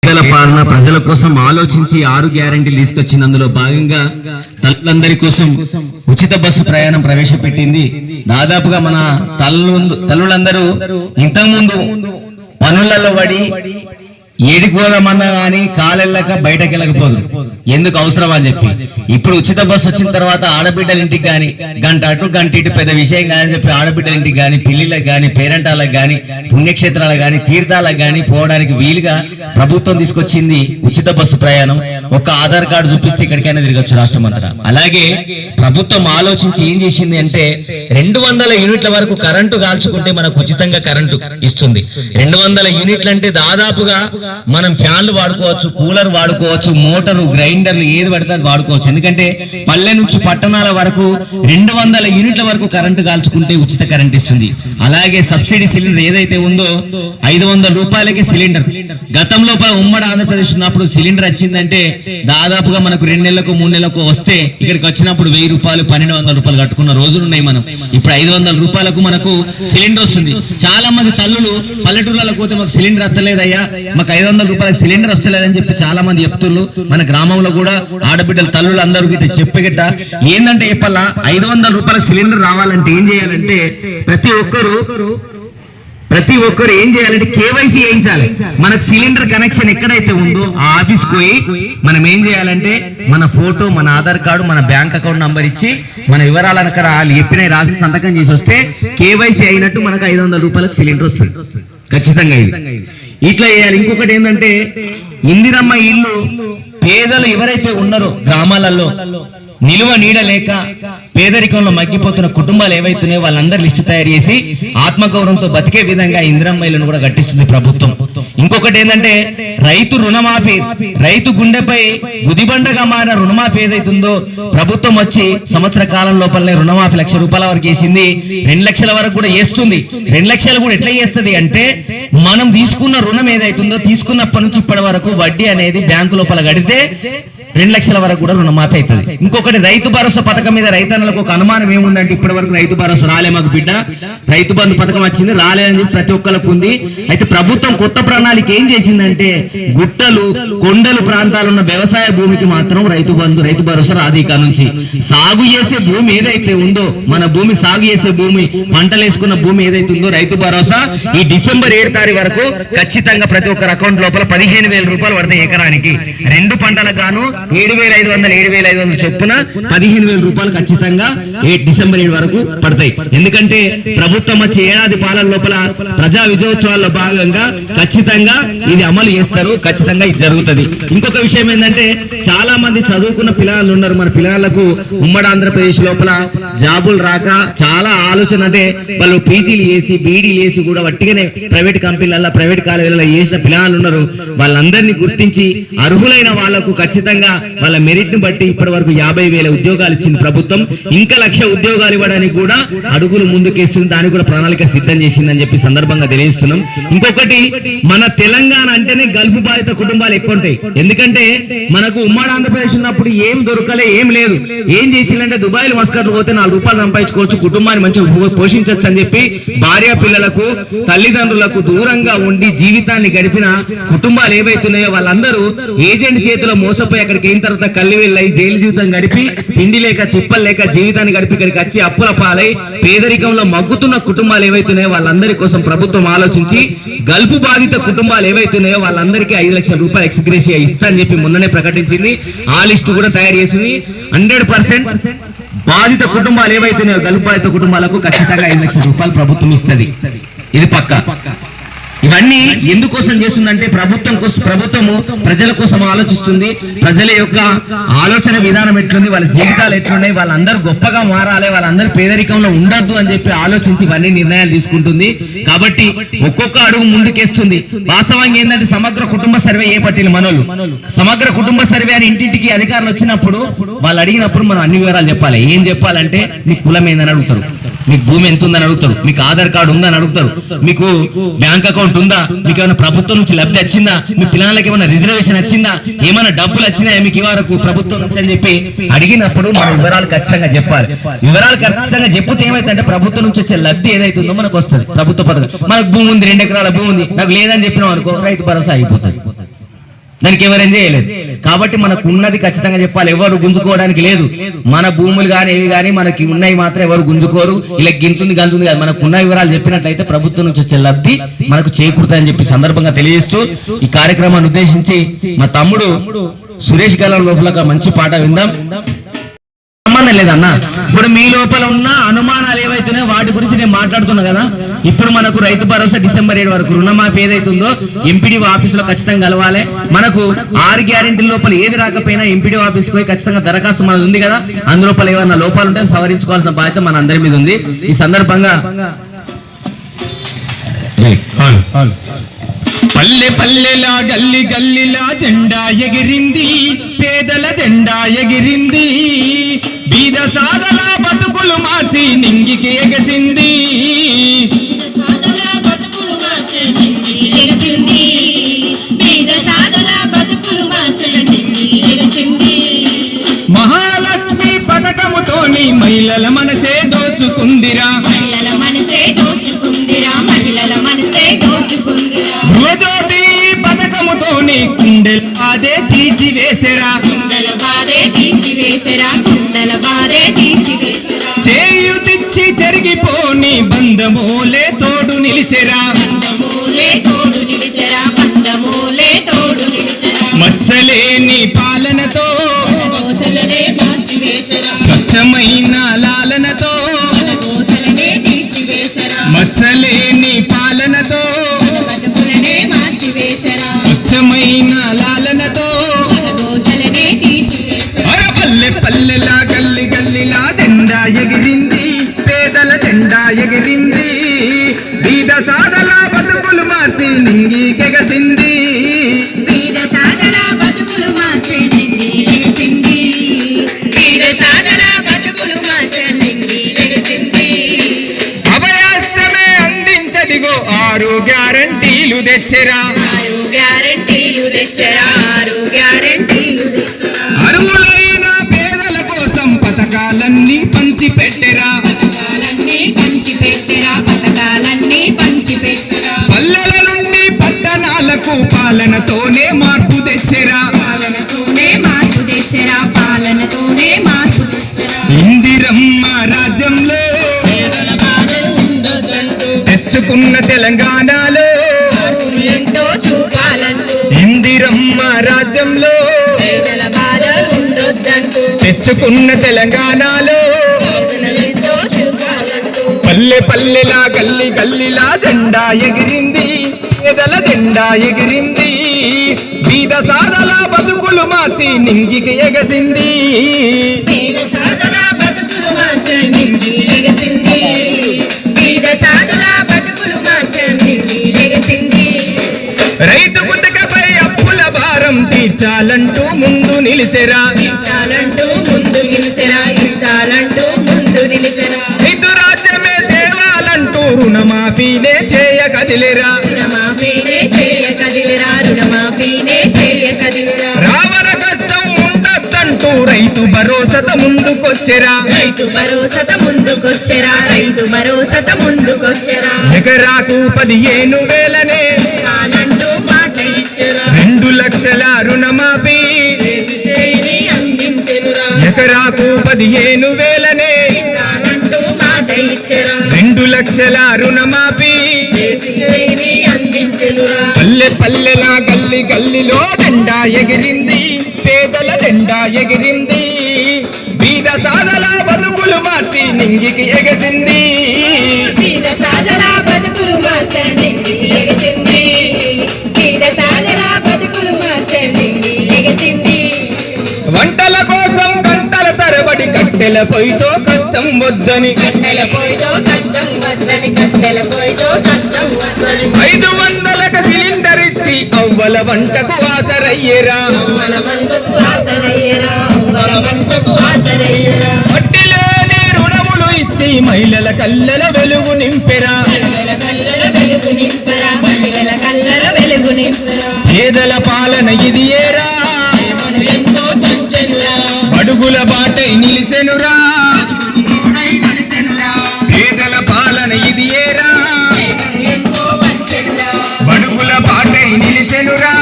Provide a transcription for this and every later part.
పేదల పాలన ప్రజల కోసం ఆలోచించి 6 గ్యారెంటీలు తీసుకొచ్చింది. అందులో భాగంగా తల్లులందరి కోసం ఉచిత బస్సు ప్రయాణం ప్రవేశపెట్టింది. దాదాపుగా మన తల్లులందరూ ఇంతకుముందు పనులలో పడి ఏడికోదమన్నా కానీ కాలెళ్ళక బయటకు వెళ్ళకపోదు, ఎందుకు అవసరం అని చెప్పి. ఇప్పుడు ఉచిత బస్సు వచ్చిన తర్వాత ఆడబిడ్డల ఇంటికి కానీ గంట అటు గంట ఇటు పెద్ద విషయం కాదని చెప్పి ఆడబిడ్డల ఇంటికి కానీ పెళ్లిళ్ళకి కానీ పేరెంటాలకు కానీ పుణ్యక్షేత్రాలకు కానీ తీర్థాలకు కానీ పోవడానికి వీలుగా ప్రభుత్వం తీసుకొచ్చింది ఉచిత బస్సు ప్రయాణం. ఒక ఆధార్ కార్డు చూపిస్తే ఇక్కడికైనా తిరగచ్చు రాష్ట్రం అంతటా. అలాగే ప్రభుత్వం ఆలోచించి ఏం చేసింది అంటే 200 యూనిట్ల వరకు కరెంటు కాల్చుకుంటే మనకు ఉచితంగా కరెంటు ఇస్తుంది. 200 యూనిట్లు అంటే దాదాపుగా మనం ఫ్యాన్లు వాడుకోవచ్చు, కూలర్ వాడుకోవచ్చు, మోటారు, గ్రైండర్లు ఏది పడితే అది వాడుకోవచ్చు. ఎందుకంటే పల్లె నుంచి పట్టణాల వరకు 200 యూనిట్ల వరకు కరెంటు కాల్చుకుంటే ఉచిత కరెంట్ ఇస్తుంది. అలాగే సబ్సిడీ సిలిండర్ ఏదైతే ఉందో 500 రూపాయలకి సిలిండర్. గతంలో ఉమ్మడి ఆంధ్రప్రదేశ్ ఉన్నప్పుడు సిలిండర్ వచ్చిందంటే దాదాపుగా మనకు 2 నెలలకు 3 నెలలకు వస్తే ఇక్కడికి వచ్చినప్పుడు 1000 రూపాయలు 1200 రూపాయలు కట్టుకున్న రోజులు ఉన్నాయి. మనం ఇప్పుడు 500 రూపాయలకు మనకు సిలిండర్ వస్తుంది. చాలా మంది తల్లులు పల్లెటూర్లకు పోతే మాకు సిలిండర్ వస్తలేదయ్యా, మాకు 500 రూపాయలకు సిలిండర్ వస్తలేదని చెప్పి చాలా మంది చెప్తున్నారు. మన గ్రామంలో కూడా ఆడబిడ్డల తల్లులు అందరూ చెప్పగట్ట ఏంటంటే చెప్పాలా, 500 రూపాయలకు సిలిండర్ రావాలంటే ఏం చేయాలంటే ప్రతి ఒక్కరు ఏం చేయాలంటే కేవైసీ వేయించాలి. మనకు సిలిండర్ కనెక్షన్ ఎక్కడైతే ఉందో ఆ ఆఫీస్ పోయి మనం ఏం చేయాలంటే మన ఫోటో, మన ఆధార్ కార్డు, మన బ్యాంక్ అకౌంట్ నంబర్ ఇచ్చి మన వివరాలను అక్కడ చెప్పిన రాసి సంతకం చేసి వస్తే కేవైసీ అయినట్టు మనకు 500 రూపాయలకు సిలిండర్ వస్తుంది ఖచ్చితంగా. ఇది ఇట్లా చేయాలి. ఇంకొకటి ఏంటంటే ఇందిరమ్మ ఇల్లు పేదలు ఎవరైతే ఉన్నారో గ్రామాలలో నిలువ నీడ లేక పేదరికంలో మగ్గిపోతున్న కుటుంబాలు ఏవైతున్నాయో వాళ్ళందరూ లిస్టు తయారు చేసి ఆత్మగౌరవంతో బతికే విధంగా ఇందిరమ్మ ఇల్లును కూడా కట్టిస్తుంది ప్రభుత్వం. ఇంకొకటి ఏంటంటే రైతు రుణమాఫీ, రైతు గుండెపై గుదిబండగా మారిన రుణమాఫీ ఏదైతుందో ప్రభుత్వం వచ్చి సంవత్సర కాలం లోపలనే రుణమాఫీ 1 లక్ష రూపాయల వరకు వేసింది. 2 లక్షల వరకు కూడా వేస్తుంది. 2 లక్షలు కూడా ఎట్లా చేస్తుంది అంటే మనం తీసుకున్న రుణం ఏదైతుందో తీసుకున్నప్పటి నుంచి ఇప్పటి వరకు వడ్డీ అనేది బ్యాంకు లోపల కడితే 2 లక్షల వరకు కూడా రుణమాఫీ అవుతుంది. ఇంకొకటి రైతు భరోసా పథకం మీద రైతన్నలకు ఒక అనుమానం ఏముందంటే ఇప్పటి వరకు రైతు భరోసా రాలే, మాకు బిడ్డ రైతు బంధు పథకం వచ్చింది రాలేదని చెప్పి ప్రతి ఒక్కరికి ఉంది. అయితే ప్రభుత్వం కొత్త ప్రణాళిక ఏం చేసిందంటే గుట్టలు కొండలు ప్రాంతాలు ఉన్న వ్యవసాయ భూమికి మాత్రం రైతు బంధు రైతు భరోసా రాధిక నుంచి సాగు చేసే భూమి ఏదైతే ఉందో మన భూమి సాగు చేసే భూమి పంటలు వేసుకున్న భూమి ఏదైతే ఉందో రైతు భరోసా ఈ డిసెంబర్ 7 తారీఖు వరకు ఖచ్చితంగా ప్రతి ఒక్కరి అకౌంట్ లోపల 15,000 రూపాయలు పడతాయి ఎకరానికి. 2 పంటలకు గాను 7,500 చొప్పున 15,000 రూపాయలు ఖచ్చితంగా డిసెంబర్ 7 వరకు పడతాయి. ఎందుకంటే ప్రభుత్వం వచ్చే ఏడాది పాలన లోపల ప్రజా విజయోత్సవాల్లో భాగంగా ఖచ్చితంగా ఇది అమలు చేస్తారు, ఖచ్చితంగా ఇది జరుగుతుంది. ఇంకొక విషయం ఏంటంటే చాలా మంది చదువుకున్న పిల్లలు ఉన్నారు. మన పిల్లలకు ఉమ్మడి ఆంధ్రప్రదేశ్ లోపల జాబులు రాక చాలా ఆలోచన అంటే వాళ్ళు పీజీలు చేసి బీడీలు చేసి కూడా వట్టిగానే ప్రైవేట్ కంపెనీలలో ప్రైవేట్ కాలేజీలలో చేసిన పిల్లలు ఉన్నారు. వాళ్ళందరినీ గుర్తించి అర్హులైన వాళ్లకు ఖచ్చితంగా వాళ్ళ మెరిట్ ను బట్టి ఇప్పటి వరకు 50,000 ఉద్యోగాలు ఇచ్చింది ప్రభుత్వం. ఇంకా 1,00,000 ఉద్యోగాలు ఇవ్వడానికి కూడా అడుగులు ముందుకేస్తుంది. దానికి కూడా ప్రణాళిక సిద్ధం చేసిందని చెప్పి సందర్భంగా తెలియజేస్తున్నాం. ఇంకొకటి మన తెలంగాణ అంటేనే గల్ఫ్ బాధిత కుటుంబాలు ఎక్కువ ఉంటాయి. ఎందుకంటే మనకు ఉమ్మడి ఆంధ్రప్రదేశ్ ఉన్నప్పుడు ఏం దొరకలే, ఏం లేదు. ఏం చేసిందంటే దుబాయ్లు మస్కట్లు పోతే 4 రూపాయలు సంపాదించుకోవచ్చు, కుటుంబాన్ని మంచిగా పోషించవచ్చు అని చెప్పి భార్య పిల్లలకు తల్లిదండ్రులకు దూరంగా ఉండి జీవితాన్ని గడిపిన కుటుంబాలు ఏవైతున్నాయో వాళ్ళందరూ ఏజెంట్ చేతిలో మోసపోయి అక్కడికి అయిన తర్వాత కళ్ళు వెళ్ళి జైలు జీవితం గడిపి తిండి లేక తిప్పలు లేక జీవితాన్ని గడిపి ఇక్కడికి వచ్చి అప్పుల పాలై పేదరికంలో మగ్గుతున్న కుటుంబాలు ఏవైతున్నాయో వాళ్ళందరి కోసం ప్రభుత్వం ఆలోచించి గల్ఫ్ బాధిత కుటుంబాలు ఏవైతున్నాయో వాళ్ళందరికీ 5 లక్షల రూపాయలు ఎక్స్గ్రేషియా ఇస్తా అని చెప్పి మొన్ననే ప్రకటించింది. ఆ లిస్టు కూడా తయారు చేసింది. 100% బాధిత కుటుంబాలు ఏవైతున్నాయో గల్ఫ్ బాధిత కుటుంబాలకు ఖచ్చితంగా 5 లక్షల రూపాయలు ప్రభుత్వం ఇస్తుంది. ఇది పక్కా. ఇవన్నీ ఎందుకోసం చేస్తుందంటే ప్రభుత్వము ప్రజల కోసం ఆలోచిస్తుంది. ప్రజల యొక్క ఆలోచన విధానం ఎట్లుంది, వాళ్ళ జీవితాలు ఎట్లున్నాయి, వాళ్ళందరూ గొప్పగా మారాలి, వాళ్ళందరూ పేదరికంలో ఉండద్దు అని చెప్పి ఆలోచించి ఇవన్నీ నిర్ణయాలు తీసుకుంటుంది. కాబట్టి ఒక్కొక్క అడుగు ముందుకేస్తుంది. వాస్తవంగా ఏంటంటే సమగ్ర కుటుంబ సర్వే ఏ పట్టిన మనోళ్ళు సమగ్ర కుటుంబ సర్వే అని ఇంటింటికి అధికారులు వచ్చినప్పుడు వాళ్ళు అడిగినప్పుడు మనం అన్ని వివరాలు చెప్పాలి. ఏం చెప్పాలంటే మీ కులం ఏందని అడుగుతారు, మీకు భూమి ఎంత ఉందని అడుగుతారు, మీకు ఆధార్ కార్డు ఉందని అడుగుతారు, మీకు బ్యాంక్ అకౌంట్ ఉందా, మీకు ఏమైనా ప్రభుత్వం నుంచి లబ్ధి వచ్చిందా, మీ పిల్లలకి ఏమైనా రిజర్వేషన్ వచ్చిందా, ఏమైనా డబ్బులు వచ్చినాయా మీకు ఈ వరకు ప్రభుత్వం నుంచి అని చెప్పి అడిగినప్పుడు మన వివరాలు ఖచ్చితంగా చెప్పాలి. వివరాలు ఖచ్చితంగా చెప్తే ఏమైతే ప్రభుత్వం నుంచి వచ్చే లబ్ధి ఏదైతుందో మనకు వస్తుంది. ప్రభుత్వ పథకం మనకు భూమి ఉంది, 2 ఎకరాల భూమి ఉంది, నాకు లేదని చెప్పినాం అనుకో రైతు భరోసా అయిపోతుంది. దానికి ఎవరు ఎంజాయ్ చేయలేదు. కాబట్టి మనకు ఉన్నది ఖచ్చితంగా చెప్పాలి, ఎవరు గుంజుకోవడానికి లేదు. మన భూములు కానీ ఏవి కానీ మనకి ఉన్నాయి మాత్రం ఎవరు గుంజుకోరు. ఇలా గింతుంది గంతుంది కాదు, మనకు ఉన్న వివరాలు చెప్పినట్లయితే ప్రభుత్వం నుంచి వచ్చే లబ్ధి మనకు చేకూరుతాయని చెప్పి సందర్భంగా తెలియజేస్తూ ఈ కార్యక్రమాన్ని ఉద్దేశించి మా తమ్ముడు సురేష్ గల లోపల మంచి పాట విందాం. సంబంధం లేదన్నా, ఇప్పుడు మీ లోపల ఉన్న అనుమానాలు ఏవైతున్నాయో వాటి గురించి నేను మాట్లాడుతున్నా కదా. ఇప్పుడు మనకు రైతు భరోసా డిసెంబర్ 7 వరకు రుణమాఫీ ఏదైతుందో ఎంపీడీ ఆఫీసులో ఖచ్చితంగా కలవాలి. మనకు 6 గ్యారెంటీల లోపల ఏది రాకపోయినా ఎంపీడీ ఆఫీస్కి పోయి ఖచ్చితంగా దరఖాస్తు మనది ఉంది కదా, అందులోపల ఏమన్నా లోపాలు ఉంటే సవరించుకోవాల్సిన బాధ్యత మన అందరి మీద ఉంది. ఈ సందర్భంగా పల్లె పల్లెలా గల్లి గల్లిలా జెండా ఎగిరింది, పేదల జెండా ఎగిరింది, బీద సాదల బతుకులు మార్చి నింగికి ఎగసింది. మహాలక్ష్మి పథకముతోని మహిళల మనసే దోచుకుందిరా, మహిళల మనసే దోచుకుందిరా, మహిళల మనసే దోచుకుందిరా. గృహజ్యోతి పథకముతోని కుండెల బాధే తీర్చివేసెరా, కుండల బాధే తీర్చివేసెరా, కుండల బాధే తీర్చివేసెరా. చేయుతిచ్చి చెరిగిపోని బంధమూలే తోడు నిలిచెరా, బంధమూలే తోడు నిలిచెరా, బంధమూలే తోడు నిలిచెరా. మత్సలేని పాలనతో గోసలనే మార్చివేసెరా, స్వచ్ఛమైన లాలనతో గోసలనే తీర్చివేసెరా, మత్సలేని పాలనతో బతుకులనే మార్చివేసెరా, స్వచ్ఛమైన లాలనతో గోసలనే తీర్చివేసెరా. పల్లె పల్లెలా గల్లి గల్లిలా జెండా ఎగిరింది, పేదల జెండా ఎగిరింది, బీద సాదల బతుకులు మార్చి నింగికెగసింది. బీద సాదల బతుకులు మార్చి నింగి ఎగసింది, బీద సాదల బతుకులు మార్చి నింగి ఎగసింది. అభయాస్తమే అందించదిగో 6 గ్యారంటీలు తెచ్చెరా, 6 గ్యారెంటీలు తెచ్చరా, 6 గ్యారెంటీలు తెచ్చరా. అరువులైన పేదల కోసం పథకాలన్నీ పంచిపెట్టెరా, పథకాలన్నీ పంచిపెట్టెరా, పథకాలన్నీ పంచిపెట్టెరా. పల్లెల నుండి పట్టణాలకు పాలనతోనే మార్పు తెచ్చెరా, పాలనతోనే మార్పు తెచ్చరా, పాలనతోనే మార్పు తెచ్చరా. ఇందిరమ్మ రాజ్యంలో పేదల బాధలు ఉండొద్దంటూ, తెచ్చుకున్న తెలంగాణలో మార్పులు ఎంతో చూపాలంటూ, ఇందిరమ్మ రాజ్యంలో పేదల బాధలు ఉండొద్దంటూ, తెచ్చుకున్న తెలంగాణలో పేదలు ఎంతో చూపాలంటూ. పల్లె పల్లెలా గల్లి గల్లిలా జెండా ఎగిరింది, పేదల జెండా ఎగిరింది, బీద సాదల బతుకులు మార్చి నింగికి ఎగసింది. బీద సాదల బతుకులు మార్చి నింగి ఎగసింది, బీద సాదల బతుకులు మార్చి నింగి ఎగసింది. రైతు గుతకపై అప్పుల భారం తీర్చాలంటూ ముందు నిలిచెరా, ఇస్తాలంటూ ముందు నిలిచెరా, ఇస్తాలంటూ ముందు నిలిచెరా. రైతు రాజ్యమే తేవాలంటూ రుణమాఫీనే చేయ కదిలేరా, రుణమాఫీనే చేయ కదిలిరా, రుణమాఫీనే చేయ కదిలిరా. రావణ కష్టం ఉండద్దంటూ రైతు భరోసత ముందుకొచ్చెరా, రైతు భరోసత ముందుకొచ్చెరా, రైతు భరోసత ముందుకొచ్చెరా. ఎకరాకు 15,000నే తానంటూ మాట ఇచ్చెరా, 2 లక్షల రుణమాఫీ, చేసి చేయని అందించెనురా. ఎకరాకు 15,000నే తానంటూ మాట ఇచ్చెరా, 2 లక్షల రుణమాఫీ, చేసి చేయని అందించెనురా. పల్లె పల్లెలా గల్లి గల్లిలో జెండా ఎగిరింది, పేదల జెండా ఎగిరింది, బీద సాదల బతుకులు మార్చి నింగికి ఎగసింది. బీద సాదల బతుకులు మార్చి నింగి ఎగసింది, బీద సాదల బతుకులు మార్చి నింగి ఎగసింది. వంటల కోసం గంటల తరబడి కట్టెల పొయ్యితో కష్టం వద్దని, కట్టెల పొయ్యితో కష్టం వద్దని, కట్టెల పొయ్యితో కష్టం వద్దని. 500లకు సిలిండర్ ఇచ్చి అవ్వల వంటకు ఆసరయ్యేరా, మన మనసుకు ఆసరయ్యరా, మన మనసుకు ఆసరయ్యరా. వడ్డీలేని రుణములు ఇచ్చి మహిళల కళ్ళల వెలుగు నింపెరా, మహిళల కళ్ళల వెలుగు నింపరా, మహిళల కళ్ళల వెలుగు నింపరా. పేదల పాలన ఇది ఏరా, మనం ఎంతో చంచనురా, అడుగుల బాటై నిలిచెనురా, నిలిచెనురా. పేదల పాలన ఇది ఏరా, మనం ఎంతో వంచెనురా, బడుగుల బాటై నిలిచెనురా,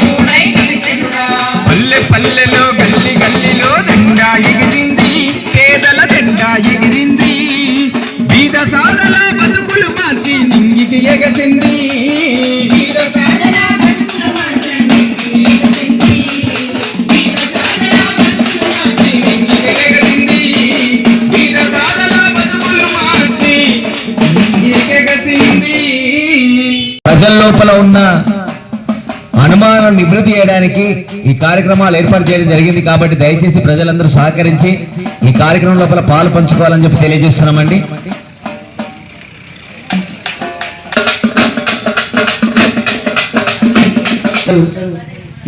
కూడై లోపల ఉన్న అనుమానం నివృత్తి చేయడానికి ఈ కార్యక్రమాలు ఏర్పాటు చేయడం జరిగింది. కాబట్టి దయచేసి ప్రజలందరూ సహకరించి ఈ కార్యక్రమం లోపల పాలు పంచుకోవాలని చెప్పి తెలియజేస్తున్నామండి.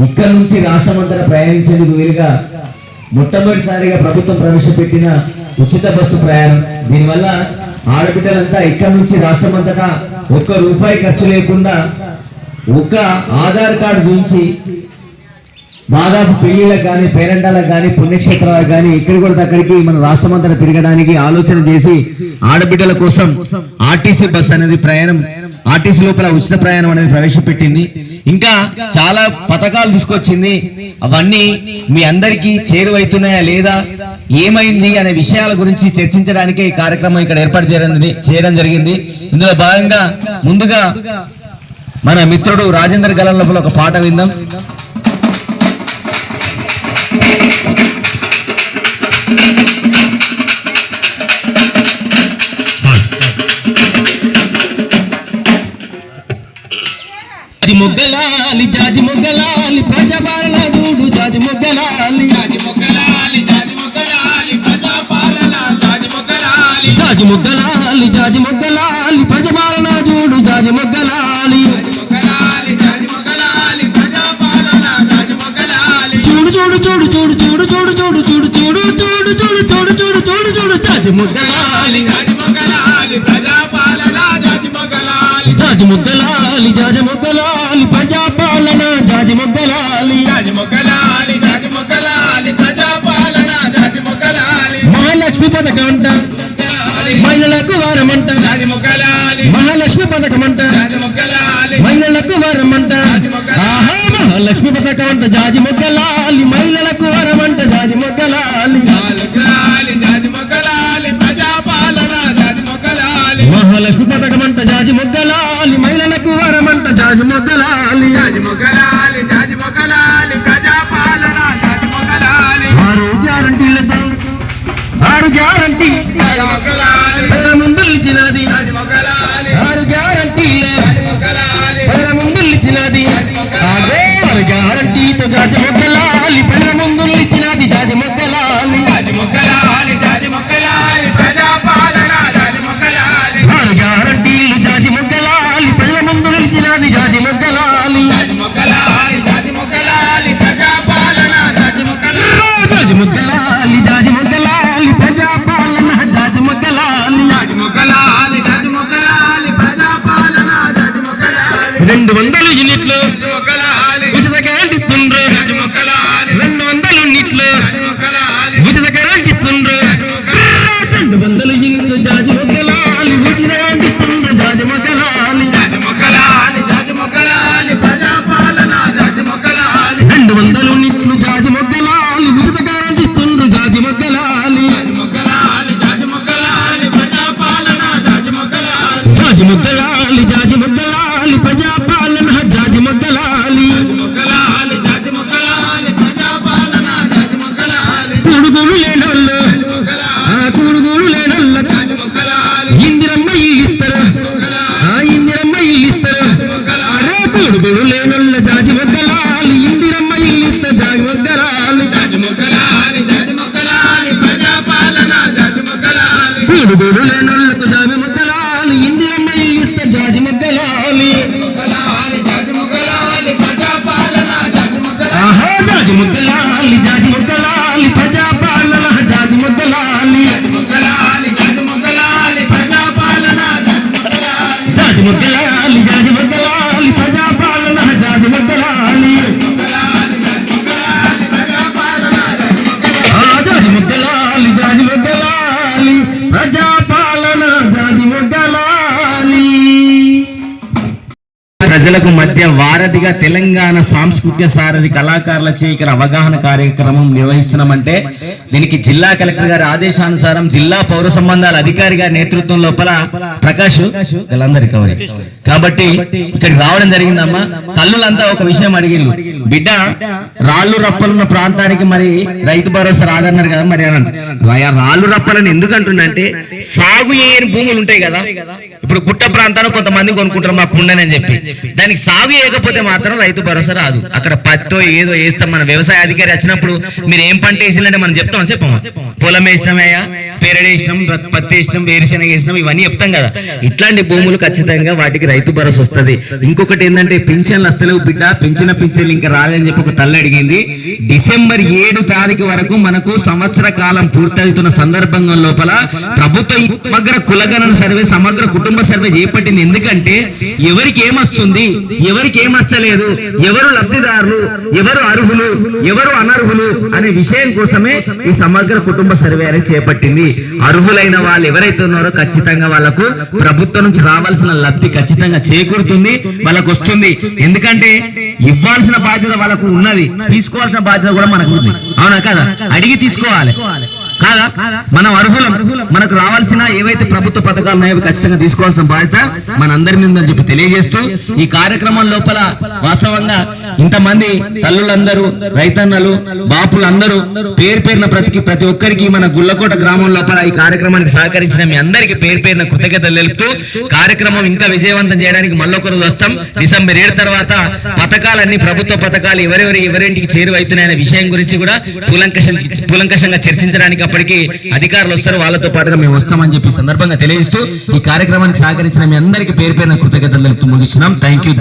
ఇక్కడ నుంచి రాష్ట్రమంతా ప్రయాణించేందుకు వీలుగా మొట్టమొదటిసారిగా ప్రభుత్వం ప్రవేశపెట్టిన ఉచిత బస్సు ప్రయాణం. దీనివల్ల ఆడబిడ్డలంతా ఇక్కడ నుంచి రాష్ట్రమంతటా ₹1 ఖర్చు లేకుండా ఒక ఆధార్ కార్డు చూపించి దాదాపు పెళ్లిళ్ళకు కానీ పేరెంటాలకు కానీ పుణ్యక్షేత్రాలకు కానీ ఇక్కడ కూడా అక్కడికి మన రాష్ట్రమంతటా తిరగడానికి ఆలోచన చేసి ఆడబిడ్డల కోసం ఆర్టీసీ బస్ అనేది ప్రయాణం, ఆర్టీసీ లోపల ఉచిత ప్రయాణం అనేది ప్రవేశపెట్టింది. ఇంకా చాలా పథకాలు తీసుకొచ్చింది. అవన్నీ మీ అందరికీ చేరువైతున్నాయా లేదా, ఏమైంది అనే విషయాల గురించి చర్చించడానికే ఈ కార్యక్రమం ఇక్కడ ఏర్పాటు చేయడం జరిగింది. ఇందులో భాగంగా ముందుగా మన మిత్రుడు రాజేందర్ గలం లోపల ఒక పాట విందాం. మొగ్గలాలి జాజి మొగ్గలాలి ప్రజాపాలన చూడు జాజి మొగ్గలాలి జాజి మొగ్గలాలి జాజి మొగ్గలాలి ప్రజాపాలన జాజి మొగ్గలాలి జాజి మొగ్గలాలి జాజి మొగ్గలాలి ప్రజాపాలన చూడు జాజి మొగ్గలాలి జాజి మొగ్గలాలి ప్రజాపాలన జాజి మొగ్గలాలి చూడు చూడు చూడు చూడు చూడు చూడు చూడు చూడు చూడు చూడు చూడు చూడు చూడు చూడు చూడు జాజి మొగ్గలాలి జాజి మొగ్గలాలి ప్రజాపాలన జాజి మొగ్గలాలి జాజి మొగ్గలాలి జాజి మొగ్గలాలి ప్రజాపాలన జాజి మొగ్గలాలి జాజి మొగ్గలాలి జాజి మొగ్గలాలి ప్రజాపాలన జాజి మొగ్గలాలి మహాలక్ష్మి పథకం అంట మహిళలకు వారమంట జాజి మొగ్గలాలి మహాలక్ష్మి పథకం అంట జాజి మొగ్గలాలి మహిళలకు వారమంట ఆహా మహాలక్ష్మి పథకం అంట జాజి మొగ్గలాలి మహిళలకు వారమంట జాజి మొగ్గలాలి జాజి మొగ్గలాలి ప్రజాపాలన జాజి మొగ్గలాలి మహాలక్ష్మి పథకం అంట జాజి మొగ్గలాలి మహిళలకు వరమంట జాజి మొగ్గలాలి జాజి మొగ్గలాలి జాజి మొగ్గలాలి ప్రజాపాలన జాజి మొగ్గలాలి 6 గ్యారంటీలతో 6 గ్యారంటీ జాజి మొగ్గలాలి ముందులు ఇచ్చినది జాజి మొగ్గలాలి 6 గ్యారంటీలే జాజి మొగ్గలాలి ముందులు ఇచ్చినది 6 గ్యారంటీతో జాజి మొగ్గలాలి ముందులు ఇచ్చినది జాజి మొగ్గలాలి జాజి మొగ్గలాలి జాజి మొగ్గలాలి ప్రజాపాలన జాజి మొగ్గలాలి 6 గ్యారంటీలు జాజి మొగ్గలాలి ముందు నిలిచినది జాజి మొగ్గలాలి జాజి మొగ్గలాలి జాజి మొగ్గలాలి ప్రజాపాలన జాజి మొగ్గలాలి జాజి మొగ్గలాలి జాజి మొగ్గలాలి ప్రజాపాలన జాజి మొగ్గలాలి జాజి మొగ్గలాలి జాజి మొగ్గలాలి ప్రజాపాలన జాజి మొగ్గలాలి 200 యూనిట్లు మొగ్గలాలి ఉచిత కరెంట్ ఇస్తుండ్రు జాజి మొగ్గలాలి 200 యూనిట్లు మొగ్గలాలి ఉచిత కరెంట్ ఇస్తుండ్రు 200 యూనిట్లు జాజి మొగ్గలాలి ఉచిత కరెంట్ ఇస్తుండ్రు జాజి మొగ్గలాలి జాజి మొగ్గలాలి జాజి మొగ్గలాలి ప్రజాపాలన జాజి మొగ్గలాలి 200 యూనిట్లు జాజి మొగ్గలాలి ఉచిత కరెంట్ ఇస్తుండ్రు జాజి మొగ్గలాలి జాజి మొగ్గలాలి జాజి మొగ్గలాలి ప్రజాపాలన జాజి మొగ్గలాలి జాజి మొగ్గలాలి జాజి మొగ్గలాలి ప్రజాపాలన జాజి మొగ్గలాలి మొగ్గలాలి జాజి మొగ్గలాలి ప్రజాపాలన జాజి మొగ్గలాలి కూడుగులు లేనోళ్ళు కూడుగులు లేనోళ్ళ జాజి మొగ్గలాలి ఇందిరమ్మ ఇల్లు ఇస్తారు ఇందిరమ్మ ఇల్లు ఇస్తారు కూడుగులు లేనోళ్ళ జాజి మొగ్గలాలి ఇందిరమ్మ ఇల్లు ఇస్తా జాజి మొగ్గలాలి జాజి మొగ్గలాలి జాజి మొగ్గలాలి ప్రజాపాలన జాజి మొగ్గలాలి కూడుగులు లేనోళ్ళకు జాజి మొగ్గలాలి ఇందిరమ్మ ఇల్లు ఇస్తా జాజి మొగ్గలాలి జాజి మొగ్గలాలి ప్రజాపాలన జాజి మొగ్గలాలి ఆహా జాజి మొగ్గలాలి జాజి మొగ్గలాలి ప్రజాపాలన జాజి మొగ్గలాలి జాజి మొగ్గలాలి జాజి మొగ్గలాలి ప్రజాపాలన జాజి మొగ్గలాలి జాజి మొగ్గలాలి ప్రజాపాలన జాజి మొగ్గలాలి జాజి మొగ్గలాలి జాజి మొగ్గలాలి ప్రజాపాలన జాజి మొగ్గలాలి. ప్రజలకు మధ్య వారధిగా తెలంగాణ సాంస్కృతిక సారథి కళాకారులచే ఇక్కడ అవగాహన కార్యక్రమం నిర్వహిస్తున్నామంటే దీనికి జిల్లా కలెక్టర్ గారి ఆదేశానుసారం జిల్లా పౌర సంబంధాల అధికారి గారి నేతృత్వం లోపల ప్రకాష్ వీళ్ళందరూ రికవరీ కాబట్టి ఇక్కడికి రావడం జరిగిందమ్మా. తల్లులంతా ఒక విషయం అడిగిళ్ళు, బిడ్డ రాళ్ళు రప్పలున్న ప్రాంతానికి మరి రైతు భరోసా రాదన్నారు కదా, మరి రాళ్ళు రప్పలని ఎందుకంటుండంటే సాగు చేయని భూములు ఉంటాయి కదా. ఇప్పుడు ఇప్పుడు గుట్ట ప్రాంతాన్ని కొంతమంది కొనుక్కుంటారు మాకు ఉండనని చెప్పి, దానికి సాగు వేయకపోతే మాత్రం రైతు భరోసా రాదు. అక్కడ పత్తో ఏదో వేస్తాం. మన వ్యవసాయ అధికారి వచ్చినప్పుడు మీరు ఏం పంట వేసినంటే మనం చెప్తాం, చెప్పమా పొలం వేసినామయ్యా, పేరడు వేసినాం, పత్తి వేసినాం, వేరుశెనగ వేసినాం, ఇవన్నీ చెప్తాం కదా. ఇట్లాంటి భూములు ఖచ్చితంగా వాటికి రైతు భరోసా వస్తుంది. ఇంకొకటి ఏంటంటే పింఛన్లు వస్తలేవు బిడ్డ, పింఛన్లు ఇంకా రాలేదని చెప్పి ఒక తల్లి అడిగింది. డిసెంబర్ 7 తారీఖు వరకు మనకు సంవత్సర కాలం పూర్తవుతున్న సందర్భంగా లోపల ప్రభుత్వం సమగ్ర కులగణన సర్వే, సమగ్ర కుటుంబ సర్వే చేపట్టింది. ఎందుకంటే ఎవరికి ఏమొస్తుంది, ఎవరికి ఏమస్తలేదు, ఎవరు లబ్ధిదారులు, ఎవరు అర్హులు, ఎవరు అనర్హులు అనే విషయం కోసమే ఈ సమగ్ర కుటుంబ సర్వే అనేది చేపట్టింది. అర్హులైన వాళ్ళు ఎవరైతే ఉన్నారో ఖచ్చితంగా వాళ్ళకు ప్రభుత్వం నుంచి రావాల్సిన లబ్ధి ఖచ్చితంగా చేకూరుతుంది, వాళ్ళకు వస్తుంది. ఎందుకంటే ఇవ్వాల్సిన బాధ్యత వాళ్ళకు ఉన్నది, తీసుకోవాల్సిన బాధ్యత కూడా మనకు ఉంది. అవునా కదా? అడిగి తీసుకోవాలి కాదా? మనం అర్హులం, మనకు రావాల్సిన ఏవైతే ప్రభుత్వ పథకాలు ఉన్నాయో ఖచ్చితంగా తీసుకోవాల్సిన బాధ్యత మనందరి మీద అని చెప్పి తెలియజేస్తూ, ఈ కార్యక్రమం లోపల వాస్తవంగా ఇంతమంది తల్లులందరూ, రైతన్నలు, బాపులందరూ పేరు పేరున ప్రతి ఒక్కరికి మన గుళ్ళకోట గ్రామం లోపల ఈ కార్యక్రమానికి సహకరించిన మీ అందరికీ పేరు పేరున కృతజ్ఞతలు తెలుపుతూ, కార్యక్రమం ఇంకా విజయవంతం చేయడానికి మళ్ళొకరు వస్తాం. డిసెంబర్ 7 తర్వాత పథకాలన్నీ, ప్రభుత్వ పథకాలు ఎవరింటికి చేరువైతున్నాయనే విషయం గురించి కూడా కూలంకషంగా చర్చించడానికి అప్పటికి అధికారులు వస్తారు, వాళ్ళతో పాటుగా మేము వస్తామని చెప్పి సందర్భంగా తెలియజేస్తూ ఈ కార్యక్రమానికి సహకరించిన మీ అందరికీ పేరు పేరున కృతజ్ఞతలు తెలుపుతూ ముగిస్తున్నాం. Thank you.